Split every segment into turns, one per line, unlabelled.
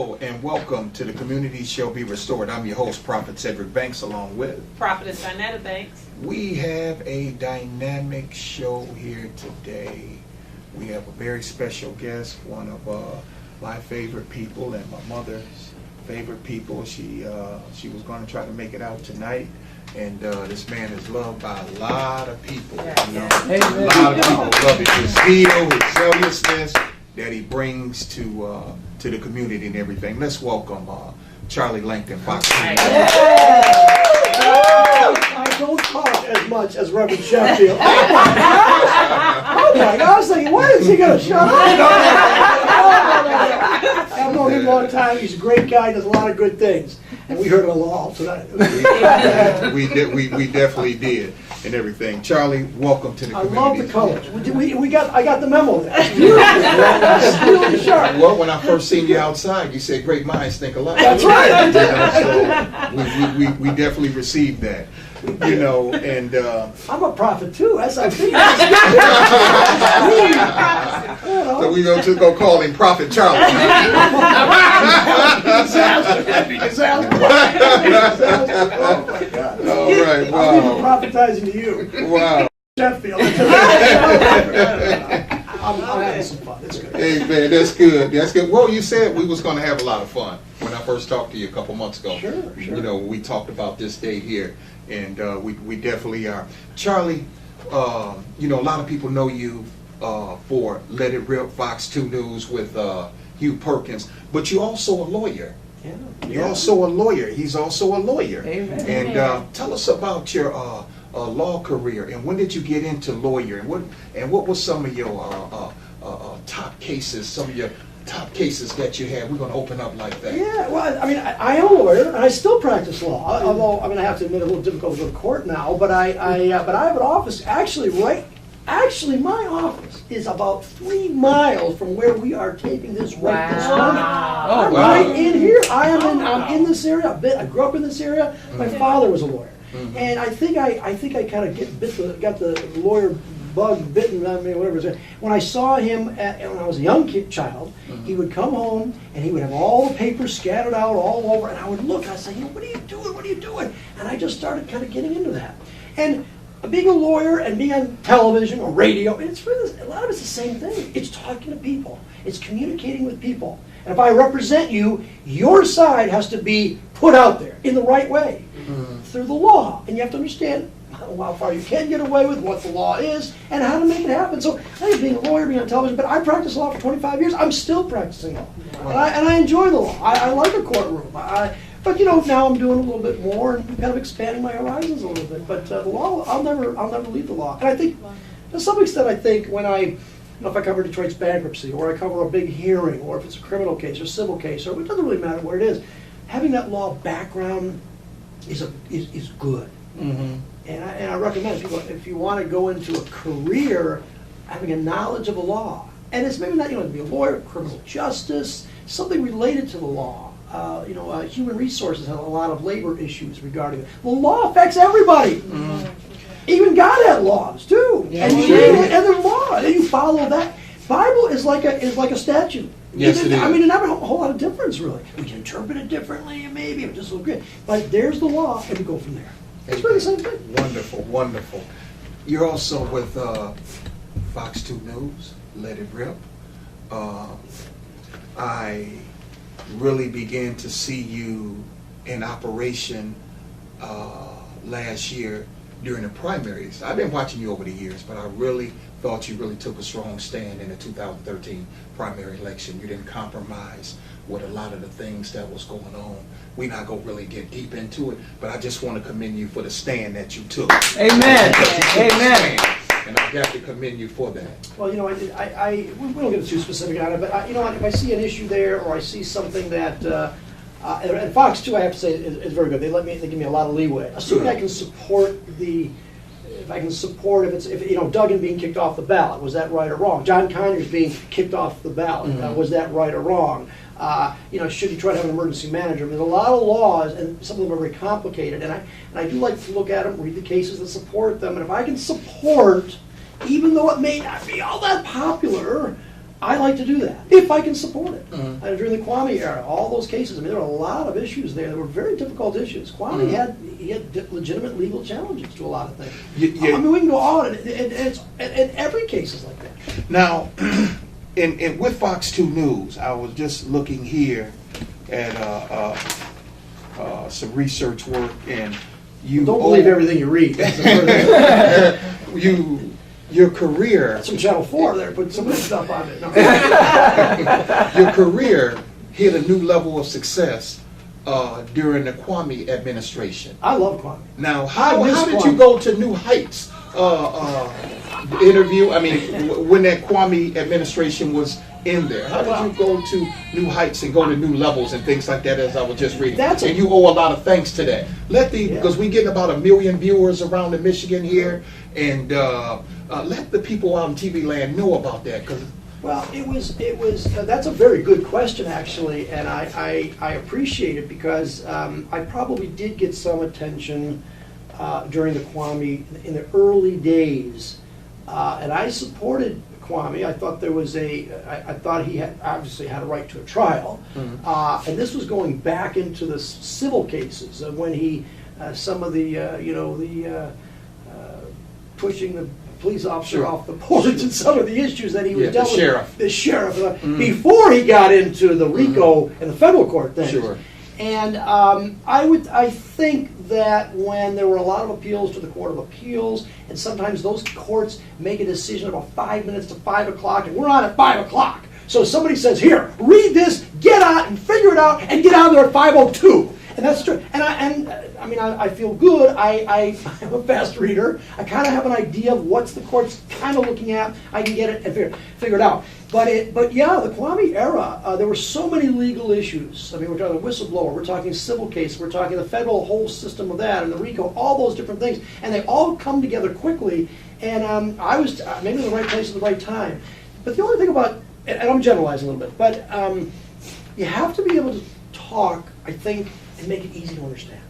Hello and welcome to the Community Shall Be Restored. I'm your host, Prophet Cedric Banks, along with
Prophetess Dinetta Banks.
We have a dynamic show here today. We have a very special guest, one of my favorite people and my mother's favorite people. She was going to try to make it out tonight, and this man is loved by a lot of people. You know? A lot of people love his zeal, his zealousness that he brings to the community and everything. Let's welcome Charlie Langton, Fox.
I don't talk as much as Reverend Sheffield. Oh my God, I was thinking, when is he going to shut up? I've known him a long time. He's a great guy, does a lot of good things. And we heard it all tonight.
We definitely did, and everything. Charlie, welcome to the community.
I love the colors. I got the memo there. It's really sharp.
Well, when I first seen you outside, you said great minds think alike.
That's right.
So we definitely received that. You know, and
I'm a prophet too. That's I think.
So we just go call him Prophet Charlie.
Disaster. Oh my God.
All right,
I'll be
wow.
prophetizing to you.
Wow.
Sheffield. I'm having some fun. It's good.
Hey man, that's good. That's good. Well, you said we was going to have a lot of fun when I first talked to you a couple months ago.
Sure.
You know, we talked about this date here, and we definitely are. Charlie, you know, a lot of people know you for Let It Rip, Fox 2 News with Hugh Perkins, but you're also a lawyer.
Yeah.
You're also a lawyer. He's also a lawyer.
Amen.
And tell us about your law career, and when did you get into lawyer, and what was some of your top cases, some of your top cases that you had? We're going to open up like that.
Yeah, well, I mean, I am a lawyer, and I still practice law. Although, I mean, I have to admit, it's a little difficult to go to court now. But I have an office actually my office is about 3 miles from where we are taping this right this moment. I'm right in here. I'm in this area. I grew up in this area. My father was a lawyer, and I think I kind of got the lawyer bug bitten. I mean, whatever it is. When I saw him when I was a young child, he would come home and he would have all the papers scattered out all over, and I would look. I said, what are you doing? What are you doing? And I just started kind of getting into that. And being a lawyer and being on television or radio, it's really, a lot of it's the same thing. It's talking to people. It's communicating with people. And if I represent you, your side has to be put out there in the right way through the law. And you have to understand how far you can get away with, what the law is, and how to make it happen. So I think being a lawyer, being on television, but I practiced law for 25 years. I'm still practicing law. And I enjoy the law. I like a courtroom. But you know, now I'm doing a little bit more and kind of expanding my horizons a little bit. But the law, I'll never leave the law. And I think, to some extent, I think when if I cover Detroit's bankruptcy, or I cover a big hearing, or if it's a criminal case or civil case, or it doesn't really matter what it is, having that law background is good. And I recommend people, if you want to go into a career, having a knowledge of the law, and it's maybe not to be a lawyer, criminal justice, something related to the law. Human resources have a lot of labor issues regarding it. The law affects everybody. Even God had laws too, and there's law, and you follow that. Bible is like a statute.
Yes, it is.
I mean, it never a whole lot of difference really. We can interpret it differently, maybe it just a little bit, but there's the law, and we go from there. It's really the same thing.
Wonderful, wonderful. You're also with Fox 2 News, Let It Rip. I really began to see you in operation last year during the primaries. I've been watching you over the years, but I really thought you really took a strong stand in the 2013 primary election. You didn't compromise with a lot of the things that was going on. We're not going to really get deep into it, but I just want to commend you for the stand that you took.
Amen. Amen.
And I got to commend you for that.
Well, we don't get too specific on it, but if I see an issue there, or I see something that, and Fox too, I have to say, is very good. They give me a lot of leeway. Assuming I can support if Duggan being kicked off the ballot, was that right or wrong? John Conyers being kicked off the ballot, was that right or wrong? Should you try to have an emergency manager? There's a lot of laws, and some of them are very complicated, and I do like to look at them, read the cases that support them, and if I can support, even though it may not be all that popular, I like to do that, if I can support it.
Mhm.
During the Kwame era, all those cases, I mean, there were a lot of issues there that were very difficult issues. Kwame had legitimate legal challenges to a lot of things. I mean, we can go on, and every case is like that.
Now, in with Fox 2 News, I was just looking here at some research work, and you
Don't believe everything you read. That's the first
your career,
Some Channel 4 there, put some good stuff on it. No.
your career hit a new level of success during the Kwame administration.
I love Kwame.
Now,
I
how
miss
did
Kwame.
you go to new heights? Interview. I mean, when that Kwame administration was in there, how did you go to new heights and go to new levels and things like that? As I was just reading, and you owe a lot of thanks to that. Because we getting about 1 million viewers around in Michigan here, and let the people out in TV land know about that. Because
Well, it was. That's a very good question, actually, and I appreciate it because I probably did get some attention during the Kwame in the early days, and I supported Kwame. I thought there was I thought he had obviously had a right to a trial, and this was going back into the civil cases when he some of the pushing the police officer off the porch and some of the issues that he was dealing with. The sheriff. Before he got into the RICO and the federal court things.
Sure.
And I think that when there were a lot of appeals to the Court of Appeals, and sometimes those courts make a decision about 5 minutes to 5 o'clock, and we're on at 5 o'clock. So somebody says, here, read this, get out and figure it out, and get out of there at 5:02. And that's true. And I feel good. I'm a fast reader. I kind of have an idea of what's the court's kind of looking at. I can get it and figure it out. But yeah, the Kwame era, there were so many legal issues. I mean, we're talking whistleblower, we're talking civil case, we're talking the federal whole system of that, and the RICO, all those different things, and they all come together quickly. And I was maybe in the right place at the right time. But the only thing about, and I'm generalizing a little bit, but you have to be able to talk, I think, and make it easy to understand.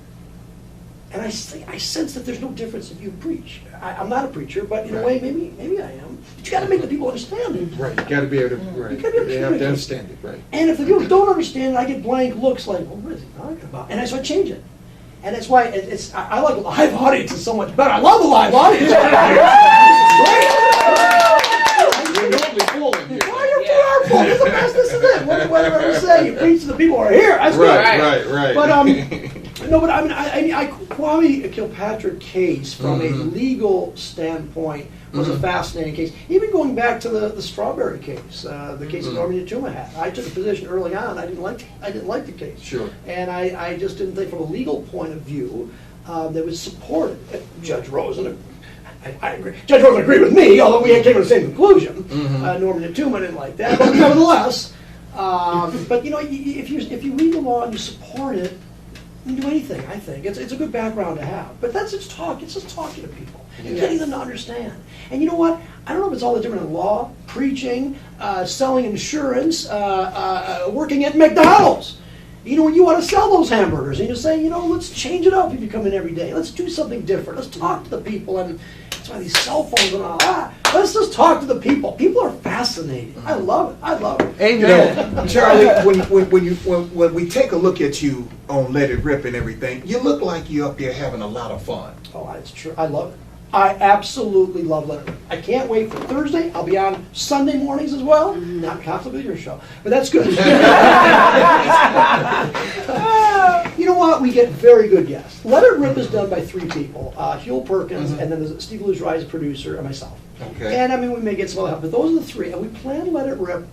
And I sense that there's no difference if you preach. I'm not a preacher, but in a way, maybe I am. But you got to make the people understand it.
Right, you got to be able to. Right,
You gotta be able to
they have to
communicate.
understand it. Right.
And if the people don't understand it, I get blank looks like, well, what is he talking about? And so I change it. And that's why I like live audiences so much better. I love the live audience.
We're normally full in here.
Why you're full? This is the best. This is it. Whatever you say, you preach to the people who are here. That's good.
Right.
But no, but I Kwame Kilpatrick case from a legal standpoint was a fascinating case. Even going back to the Strawberry case, the case that Norman Yatuma had. I took a position early on. I didn't like the case.
Sure.
And I just didn't think from a legal point of view that was supported. Judge Rosen. I agree. Judge Rosen agreed with me, although we came to the same conclusion. Norman Yatuma didn't like that, but nevertheless. But if you read the law and you support it, you can do anything. I think it's a good background to have. But that's just talk. It's just talking to people and getting them to understand. And you know what? I don't know if it's all that different in law, preaching, selling insurance, working at McDonald's. When you want to sell those hamburgers and you say, let's change it up if you come in every day. Let's do something different. Let's talk to the people. And that's why these cell phones and all that. Let's just talk to the people. People are fascinating. I love it.
Amen. Charlie, when we take a look at you on Let It Rip and everything, you look like you're up there having a lot of fun.
Oh, that's true. I love it. I absolutely love Let It Rip. I can't wait for Thursday. I'll be on Sunday mornings as well. Not possibly your show, but that's good. You know what? We get very good guests. Let It Rip is done by 3 people. Huel Perkins, and then there's Steve Luzrai, producer, and myself.
Okay.
And we may get some other help, but those are the 3. And we plan Let It Rip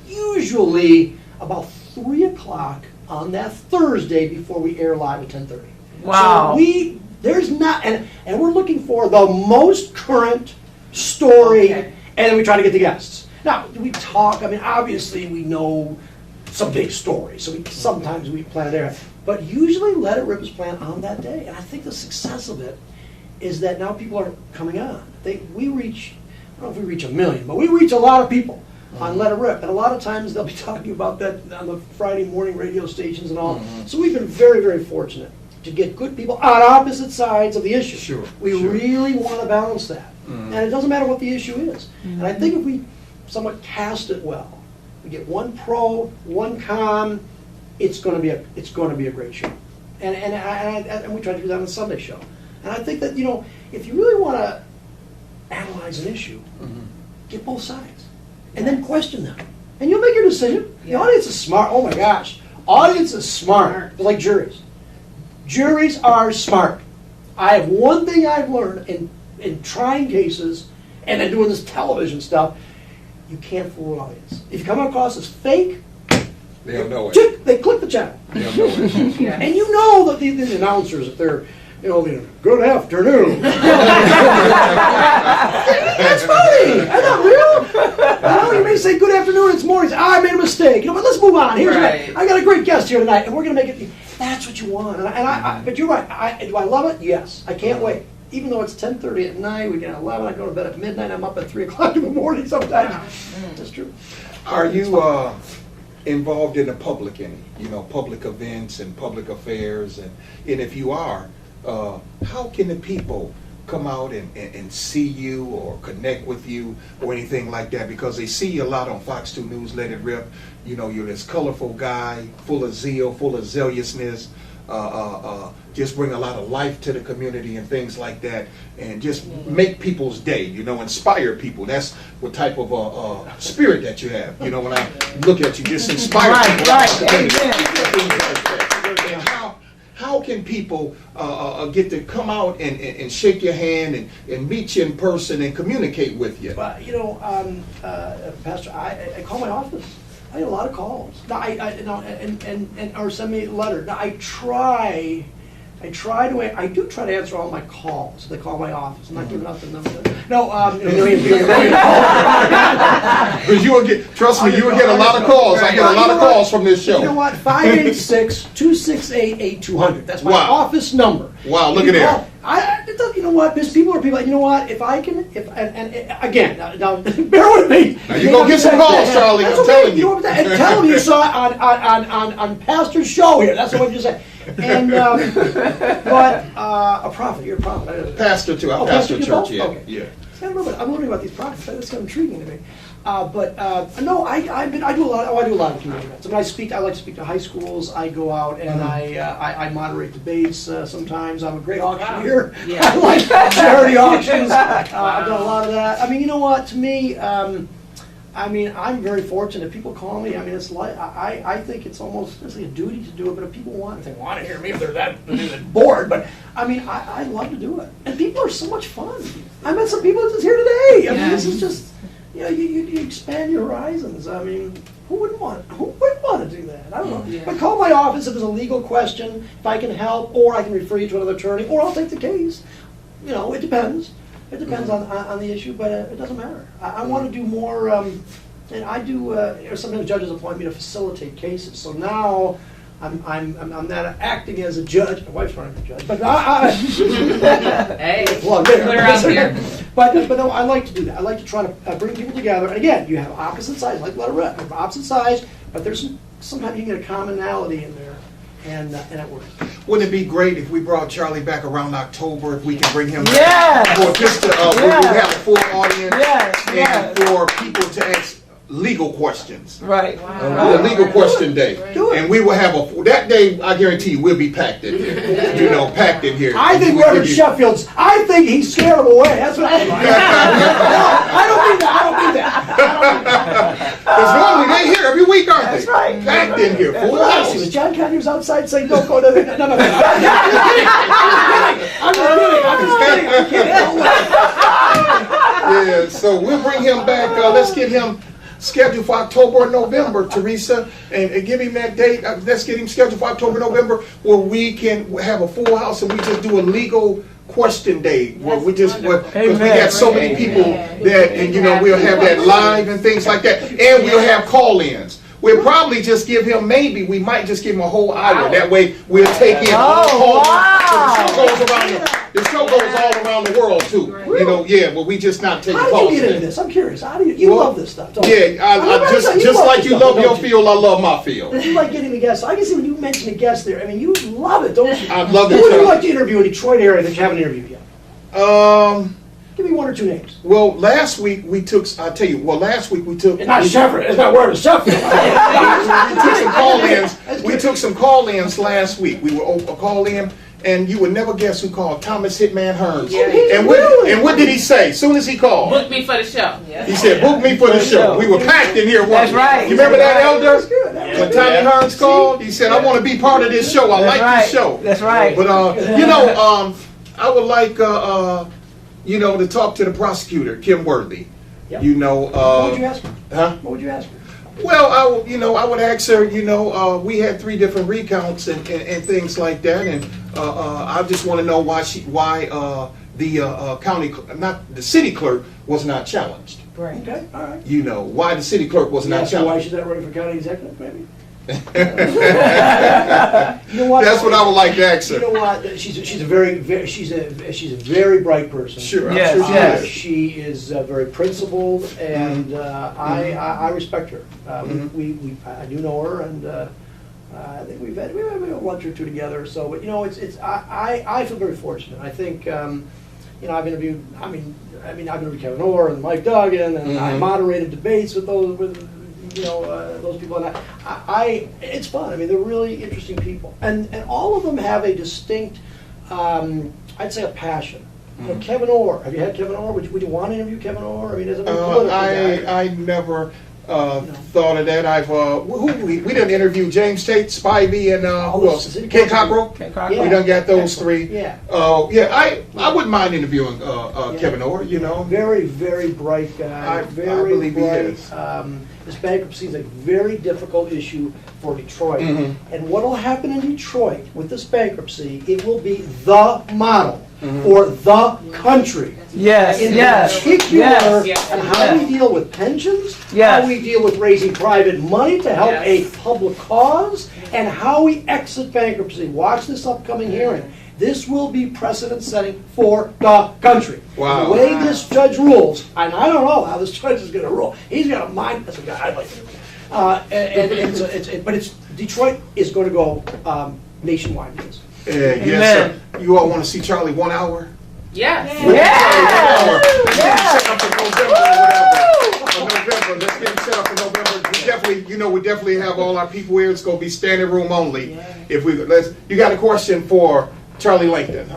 usually about 3 o'clock on that Thursday before we air live at 10:30.
Wow.
So there's not, and we're looking for the most current story, and then we try to get the guests. Now, we talk, obviously we know some big stories, so sometimes we plan it there. But usually Let It Rip is planned on that day, and I think the success of it is that now people are coming on. We reach, I don't know if we reach 1 million, but we reach a lot of people on Let It Rip, and a lot of times they'll be talking about that on the Friday morning radio stations and all. So we've been very, very fortunate to get good people on opposite sides of the issue.
Sure.
We really want to balance that. And it doesn't matter what the issue is. And I think if we somewhat cast it well. We get one pro, one con. It's going to be a great show, and we try to do that on the Sunday show. And I think that if you really want to analyze an issue, get both sides, and then question them, and you'll make your decision. The audience is smart. Oh my gosh, audience is smart. They're like juries. Juries are smart. I have one thing I've learned in trying cases and then doing this television stuff. You can't fool an audience. If you come across as fake,
they'll know it.
They click the channel.
They'll know it.
Yeah. And you know that the announcers, if they're, good afternoon. That's funny. That's not real. You may say good afternoon, it's morning. I made a mistake. But let's move on. I got a great guest here tonight, and we're going to make it. That's what you want. But you're right. Do I love it? Yes. I can't wait. Even though it's 10:30 at night, we get 11. I go to bed at midnight. I'm up at 3 o'clock in the morning sometimes. That's true.
Are you involved in the public any? Public events and public affairs, and if you are, how can the people come out and see you or connect with you or anything like that? Because they see you a lot on Fox 2 News, Let It Rip. You're this colorful guy, full of zeal, full of zealousness. Just bring a lot of life to the community and things like that, and just make people's day, inspire people. That's what type of spirit that you have. When I look at you, just inspire people. And how can people get to come out and shake your hand and meet you in person and communicate with you?
Well, Pastor, I call my office. I get a lot of calls. Now, or send me a letter. Now, I do try to answer all my calls. They call my office. I'm not giving out the number. No,
because you will get. Trust me, you will get a lot of calls. I get a lot of calls from this show.
You know what? 586-268-8200. That's my office number.
Wow, look at that.
You know what? There's people are people. You know what? If I can, again, now bear with me.
Now you go get some calls, Charlie. I'm telling you.
And tell me you saw it on Pastor's show here. That's what you said. And but a prophet. You're a prophet.
Pastor too. I'm pastor church. Yeah.
Okay. Yeah. See, I'm learning about these prophets. That's kind of intriguing to me. No, I do a lot. I do a lot of community events. I like to speak to high schools. I go out and I moderate debates. Sometimes I'm a great auctioneer. Yeah. I like charity auctions. I've done a lot of that. You know what? To me, I'm very fortunate. People call me. It's like I think it's almost a duty to do it. But if people want to hear me, if they're that bored, but I love to do it. And people are so much fun. I met some people just here today. This is just. You expand your horizons. Who wouldn't want to do that? I don't know. Yeah. But call my office if there's a legal question, if I can help, or I can refer you to another attorney, or I'll take the case. It depends. It depends on the issue, but it doesn't matter. I want to do more, and I do. Sometimes judges appoint me to facilitate cases. So now I'm not acting as a judge. My wife's running for judge, but
hey,
well,
put her out here.
But no, I like to do that. I like to try to bring people together. And again, you have opposite sides, like Let It Rip, opposite sides, but sometimes you get a commonality in there, and it works.
Wouldn't it be great if we brought Charlie back around October, if we can bring him
back?
For just we have a full audience and for people to ask legal questions.
Right.
A legal question day. And we will have that day, I guarantee you, we'll be packed in here. Packed in here.
I think Reverend Sheffield's, I think he's scared them away. That's what I think. I don't mean that.
Because normally they here every week, aren't they?
That's right.
Packed in here. Full house.
Was John Conyers outside saying, don't go to the... No. I'm just kidding.
Yeah, so we'll bring him back. Let's get him scheduled for October or November, Teresa, and give him that date. Let's get him scheduled for October, November, where we can have a full house and we just do a legal question day where we just because we got so many people that, and we'll have that live and things like that, and we'll have call-ins. We'll probably just give him, we might just give him a whole hour. That way we'll take in all calls. The show goes all around the world too.
Really?
But we just not taking calls.
How do you get into this? I'm curious. How do you love this stuff?
Just like you love your field, I love my field.
You like getting the guests. I can see when you mention a guest there. You love it, don't you?
I love it.
Who would you like to interview in Detroit area that you haven't interviewed yet? Give me one or two names.
Well, last week we took. I'll tell you. Well, last week we took.
It's not Sheffield. It's not word of Sheffield.
we took some call-ins. We took some call-ins last week. We were a call-in, and you would never guess who called. Thomas Hitman Hearns.
Yeah.
And what did he say? As soon as he called,
Book me for the show.
he said, "Book me for the show." We were packed in here.
That's right.
You remember that, Elder?
That's good. That was
When
good.
Tommy Hearns called, he said, "I want to be part of this show. I
That's
like
right.
this show."
That's right.
But I would like to talk to the prosecutor, Kim Worthy.
Yep. What would you ask her?
Huh?
What would you ask her?
Well, I would ask her. We had 3 different recounts and things like that, and I just want to know why the county, not the city clerk, was not challenged.
Right.
Okay, all right.
Why the city clerk was not
Ask her why
challenged.
she's not running for county executive, maybe? You know
That's what I would like to ask her.
You know what? She's a very bright person.
Sure.
Yes,
I'm sure she
yes.
is.
She is very principled, and I respect her. I do know her, and I think we've had a lunch or two together. So, but I feel very fortunate. I think I've interviewed. I've interviewed Kevin Orr and Mike Duggan, and I moderated debates with those people, and it's fun. I mean, they're really interesting people, and all of them have a distinct, I'd say, a passion. Kevin Orr. Have you had Kevin Orr? Would you want to interview Kevin Orr? I mean, as a political guy.
I never thought of that. We done interviewed James Tate, Spivey, and who else? Ken Cockrell.
Yeah.
We done got those 3.
Yeah.
I wouldn't mind interviewing Kevin Orr.
Very, very bright guy.
I
Very
believe he
bright.
is.
This bankruptcy is a very difficult issue for Detroit. And what will happen in Detroit with this bankruptcy, it will be the model for the country.
Yes,
In
yes,
particular,
yes,
and how we deal with pensions,
Yes.
how we deal with raising private money to help
Yes.
a public cause, and how we exit bankruptcy. Watch this upcoming hearing. This will be precedent-setting for the country.
Wow.
The way this judge rules, and I don't know how this judge is going to rule. He's got a mind. That's a guy I like. But Detroit is going to go nationwide. With this.
Yes, sir. You all want to see Charlie 1 hour?
Yes.
Set up for November. Let's get him set up for November. We definitely have all our people here. It's going to be standing room only. You got a question for Charlie Langton?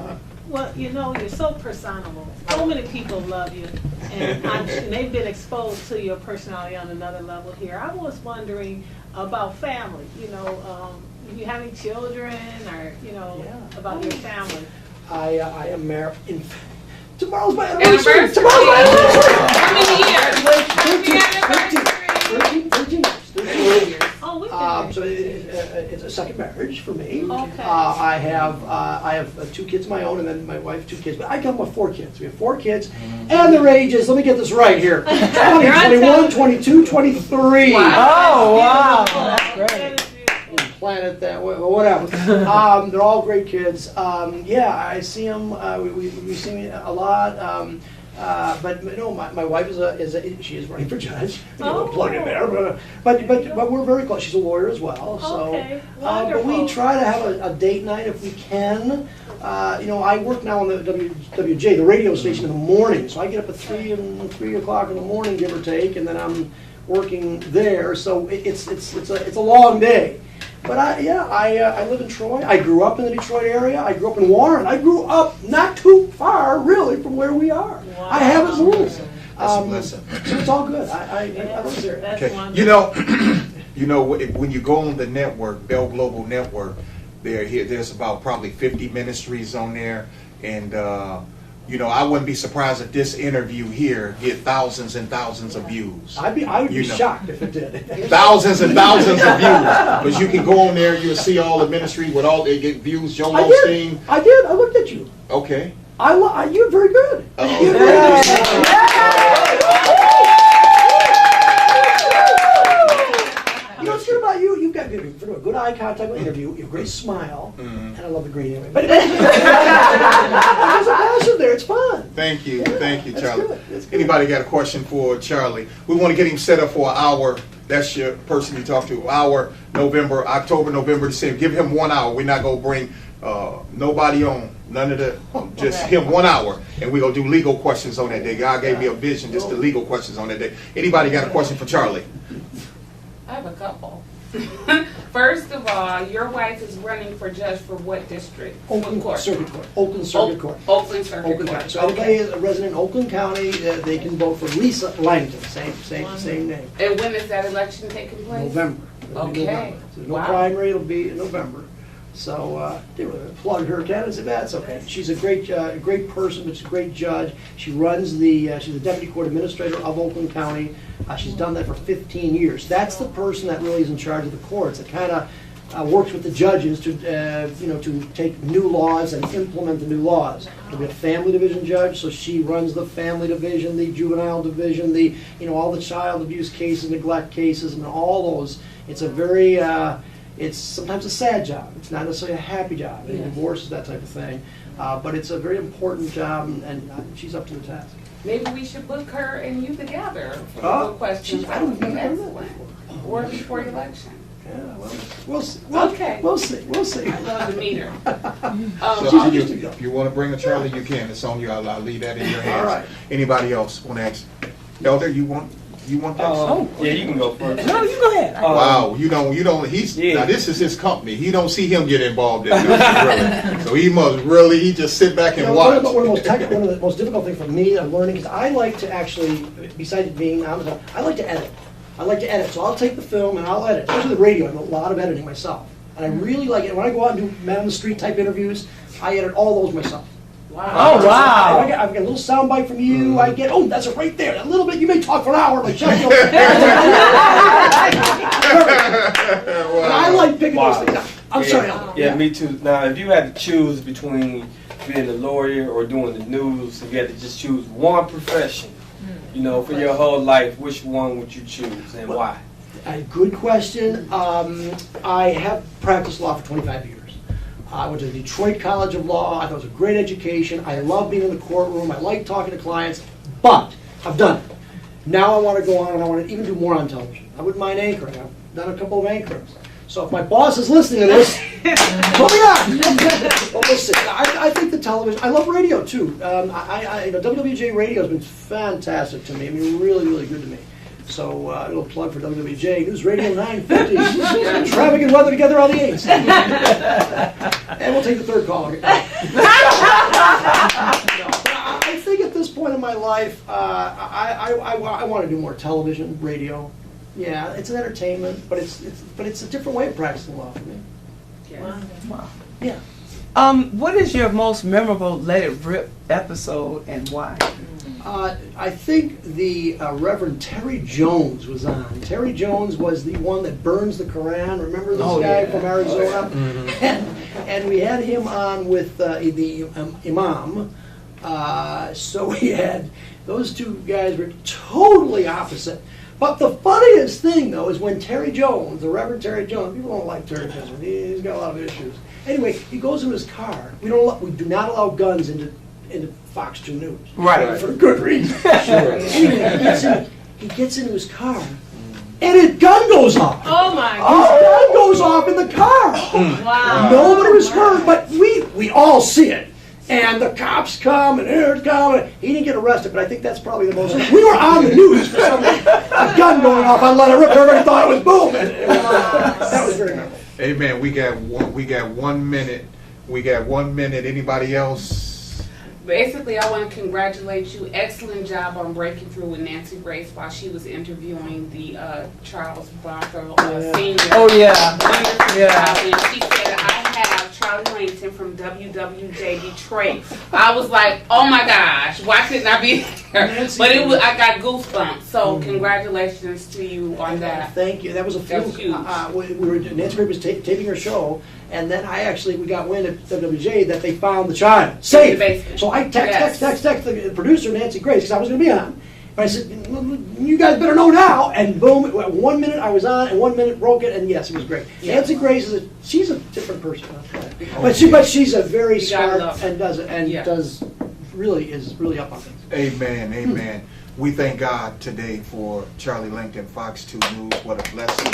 Well, you're so personable. So many people love you, and they've been exposed to your personality on another level here. I was wondering about family. Do you have any children, or about your family?
I am married. Tomorrow's my anniversary.
Anniversary.
Tomorrow's my anniversary.
How many years? Happy anniversary.
13 years.
Oh, we
So it's a second marriage for me.
Okay.
I have 2 kids of my own, and then my wife 2 kids. But I come with 4 kids. We have 4 kids, and their ages. Let me get this right here: 20, 21, 22, 23.
Oh, wow. That's great.
Planet that way, or whatever. They're all great kids. I see them. We see them a lot. But my wife she is running for judge. Plug in there. But we're very close. She's a lawyer as well. So,
Okay,
but we
wonderful.
try to have a date night if we can. I work now on the WJ, the radio station, in the morning. So I get up at 3 o'clock in the morning, give or take, and then I'm working there. So it's a long day. But I live in Troy. I grew up in the Detroit area. I grew up in Warren. I grew up not too far, really, from where we are.
Wow.
I haven't moved.
That's a blessing.
So it's all good. I live there.
That's
Okay.
wonderful.
When you go on the network, Bell Global Network, there's about probably 50 ministries on there, and I wouldn't be surprised if this interview here get thousands and thousands of views.
I would be shocked if it did.
Thousands and thousands of views. Because you can go on there, you'll see all the ministry with all they get views. Joel Osteen.
I did. I looked at you.
Okay.
You're very good. You're very good. What's good about you? You've got good eye contact with interview. You have a great smile, and I love the green area. But there's a passion there. It's fun.
Thank you,
That's
Charlie.
good. That's good.
Anybody got a question for Charlie? We want to get him set up for an hour. That's your person you talk to. October, November, December. Give him 1 hour. We're not going to bring Nobody on, none of the, just him 1 hour, and we gonna do legal questions on that day. God gave me a vision, just the legal questions on that day. Anybody got a question for Charlie?
I have a couple. First of all, your wife is running for judge for what district?
Oakland
What court?
Circuit Court. Oakland Circuit Court.
Oakland Circuit
Oakland
Court.
County. So anybody is a resident in Oakland County, they can vote for Lisa Langton, same name.
And when is that election taking place?
November. It'll be
Okay.
November. So no
Wow.
primary, it'll be in November. So they applauded her candidacy. That's okay. She's a great person, but she's a great judge. She runs she's the deputy court administrator of Oakland County. She's done that for 15 years. That's the person that really is in charge of the courts. It kind of works with the judges to to take new laws and implement the new laws. There'll be a family division judge, so she runs the family division, the juvenile division, all the child abuse cases, neglect cases, and all those. It's a very it's sometimes a sad job. It's not necessarily a happy job.
Yeah.
Divorces, that type of thing. But it's a very important job, and she's up to the task.
Maybe we should book her and you together for the good questions.
I don't think I've
Excellent. Or before election.
Yeah, well, we'll see.
Okay.
We'll see.
I'd love to meet her.
So
she's interesting, though.
if you want to bring a Charlie, you can. It's on you. I'll leave that in your hands.
All right.
Anybody else want to ask? Elder, you want that?
Yeah, you can go first.
No, you go ahead.
Wow, you don't. He's
Yeah.
now. This is his company. He don't see him get involved in this, really. So he just sit back and
One of
watch.
the most difficult things for me, I'm learning, is I like to actually, besides being on the, I like to edit. So I'll take the film and I'll edit. Especially the radio, I do a lot of editing myself. And I really like it. When I go out and do man on the street type interviews, I edit all those myself.
Wow.
Oh, wow.
I've got a little soundbite from you. I get, that's it right there. A little bit. You may talk for an hour, like shut your. And I like picking those things up. I'm sorry. Albert.
Yeah, me too. Now, if you had to choose between being a lawyer or doing the news, if you had to just choose one profession, for your whole life, which one would you choose and why?
Good question. I have practiced law for 25 years. I went to the Detroit College of Law. I thought it was a great education. I love being in the courtroom. I like talking to clients, but I've done it. Now I want to go on, and I want to even do more on television. I wouldn't mind anchoring. I've done a couple of anchorings. So if my boss is listening to this, put me on. Well, we'll see. I think the television. I love radio too. WWJ radio has been fantastic to me. I mean, really, really good to me. So a little plug for WWJ News Radio 950. Traffic and weather together on the 8s. And we'll take the third caller. I think at this point in my life, I want to do more television, radio. Yeah, it's an entertainment, but it's a different way of practicing law for me.
Wow.
Yeah.
What is your most memorable Let It Rip episode and why?
I think the Reverend Terry Jones was on. Terry Jones was the one that burns the Quran. Remember this guy from Arizona? And we had him on with the Imam. So we had, those two guys were totally opposite. But the funniest thing, though, is when Terry Jones, the Reverend Terry Jones, people don't like Terry Jones. He's got a lot of issues. Anyway, he goes in his car. We do not allow guns into Fox 2 News.
Right.
For good reason. Sure. Anyway, he gets into his car, and his gun goes off.
Oh my
His
God.
gun goes off in the car.
Wow.
Nobody was hurt, but we all see it. And the cops come, and here it comes. He didn't get arrested, but I think that's probably the most. We were on the news for some reason. A gun going off on Let It Rip. Everybody thought it was boom. That was very memorable.
Amen. We got 1 minute. We got 1 minute. Anybody else?
Basically, I want to congratulate you. Excellent job on breaking through with Nancy Grace while she was interviewing the Charles Barker senior.
Oh, yeah.
Wonderful
Yeah.
job. And she said, I have Charlie Langton from WWJ Detroit. I was like, oh my gosh, why couldn't I be there?
Nancy
But I got goosebumps. So congratulations to you on that.
Thank you. That was a
That was
fluke.
huge.
Nancy Grace was taping her show, and then we got wind at WWJ that they found the child safe. So I text the producer, Nancy Grace, because I was going to be on. But I said, you guys better know now. And boom, 1 minute I was on, and 1 minute broke it, and yes, it was great.
Yeah.
Nancy Grace she's a different person. But she's a very smart and is really up on things.
Amen. Amen. We thank God today for Charlie Langton, Fox 2 News. What a blessing.